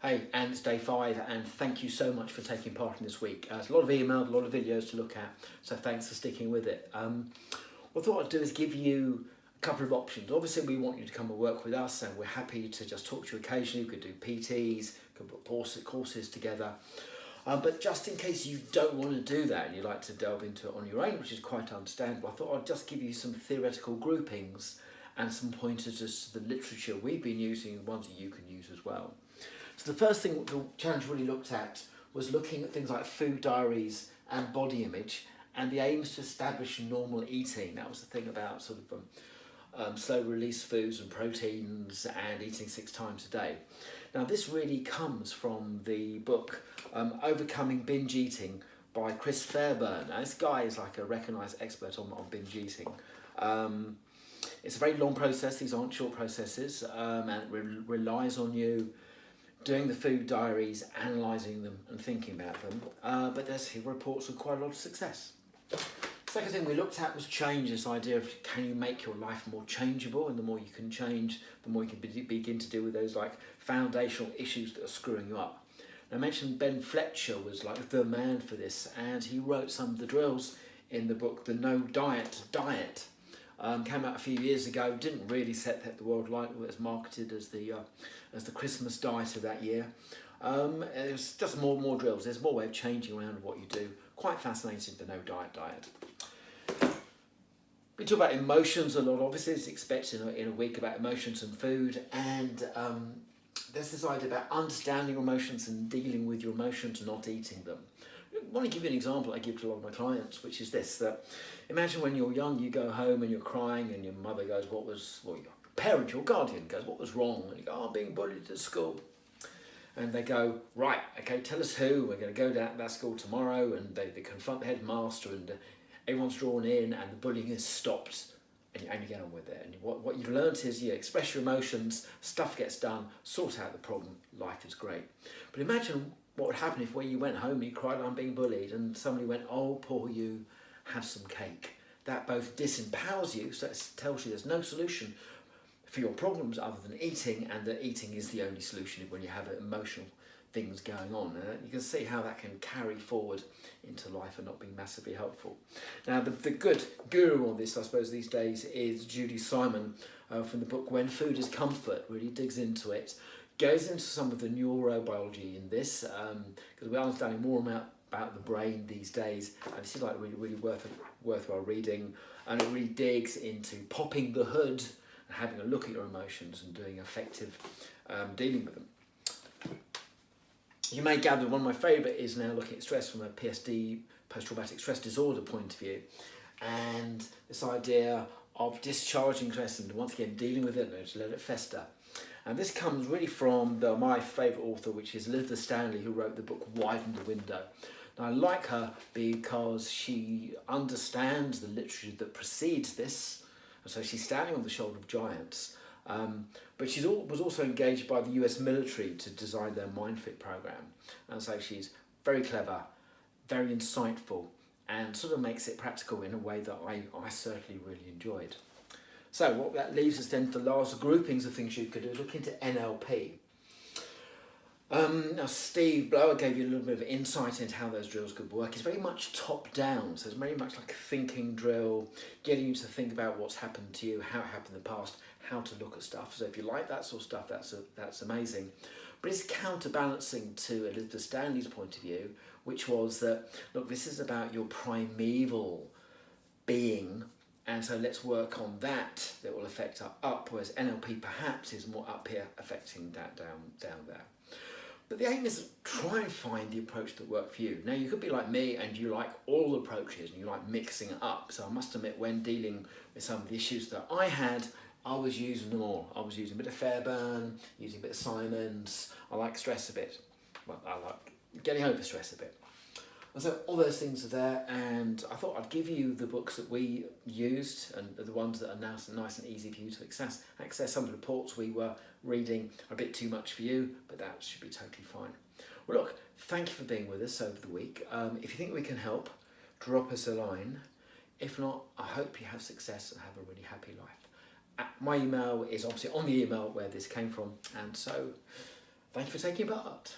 Hey, and it's day 5, and thank you so much for taking part in this week. It's a lot of emails, a lot of videos to look at, so thanks for sticking with it. What I thought I'd do is give you a couple of options. Obviously, we want you to come and work with us, and we're happy to just talk to you occasionally. We could do PTs, could put courses together. But just in case you don't want to do that and you like to delve into it on your own, which is quite understandable, I thought I'd just give you some theoretical groupings and some pointers as to the literature we've been using and ones that you can use as well. So the first thing the challenge really looked at was looking at things like food diaries and body image, and the aim is to establish normal eating. That was the thing about sort of slow release foods and proteins and eating 6 times a day. Now this really comes from the book Overcoming Binge Eating by Chris Fairburn. Now this guy is like a recognised expert on binge eating. It's a very long process, these aren't short processes, and it relies on you doing the food diaries, analysing them and thinking about them, but he reports with quite a lot of success. Second thing we looked at was change, this idea of can you make your life more changeable, and the more you can change, the more you can begin to deal with those like foundational issues that are screwing you up. And I mentioned Ben Fletcher was like the man for this, and he wrote some of the drills in the book The No Diet Diet. Came out a few years ago, didn't really set the world light. It was marketed as the Christmas diet of that year. It's just more drills. There's more way of changing around what you do. Quite fascinating, the No Diet Diet. We talk about emotions a lot. Obviously, it's expected in a week about emotions and food, and there's this idea about understanding your emotions and dealing with your emotions, not eating them. I want to give you an example I give to a lot of my clients, which is this, that imagine when you're young, you go home and you're crying and your mother goes, your parent, your guardian goes, what was wrong? And you go, I'm being bullied at school. And they go, right, okay, tell us who, we're going to go down to that school tomorrow, and they confront the headmaster and everyone's drawn in and the bullying is stopped, and you get on with it. And what you've learnt is you express your emotions, stuff gets done, sort out the problem, life is great. But imagine what would happen if when you went home and you cried, I'm being bullied, and somebody went, oh, poor you, have some cake. That both disempowers you, so it tells you there's no solution for your problems other than eating, and that eating is the only solution when you have emotional things going on. And you can see how that can carry forward into life and not be massively helpful. Now, the good guru on this, I suppose, these days is Judy Simon from the book When Food is Comfort, really digs into it. Goes into some of the neurobiology in this, because we're understanding more about the brain these days, and this is like really worthwhile reading, and it really digs into popping the hood and having a look at your emotions and doing effective dealing with them. You may gather one of my favourite is now looking at stress from a PSD, post-traumatic stress disorder point of view, and this idea of discharging stress and once again dealing with it and just let it fester. And this comes really from my favourite author, which is Elizabeth Stanley, who wrote the book Widen the Window. Now, I like her because she understands the literature that precedes this, and so she's standing on the shoulder of giants. But she was also engaged by the US military to design their MindFit program. And so she's very clever, very insightful, and sort of makes it practical in a way that I certainly really enjoyed. So what that leaves us then to the last groupings of things you could do, look into NLP. Now Steve Blower gave you a little bit of insight into how those drills could work. It's very much top down, so it's very much like a thinking drill, getting you to think about what's happened to you, how it happened in the past, how to look at stuff. So if you like that sort of stuff, that's amazing. But it's counterbalancing to Elizabeth Stanley's point of view, which was that, look, this is about your primeval being, and so let's work on that will affect up, whereas NLP perhaps is more up here affecting that down there. But the aim is try and find the approach that works for you. Now, you could be like me and you like all approaches and you like mixing it up. So I must admit, when dealing with some of the issues that I had, I was using them all. I was using a bit of Fairburn, using a bit of Simons. I like stress a bit. Well, I like getting over stress a bit. And so all those things are there, and I thought I'd give you the books that we used and the ones that are now nice and easy for you to access. Some of the reports we were reading are a bit too much for you, but that should be totally fine. Well, look, thank you for being with us over the week. If you think we can help, drop us a line. If not, I hope you have success and have a really happy life. My email is obviously on the email where this came from, and so Thank you for taking part.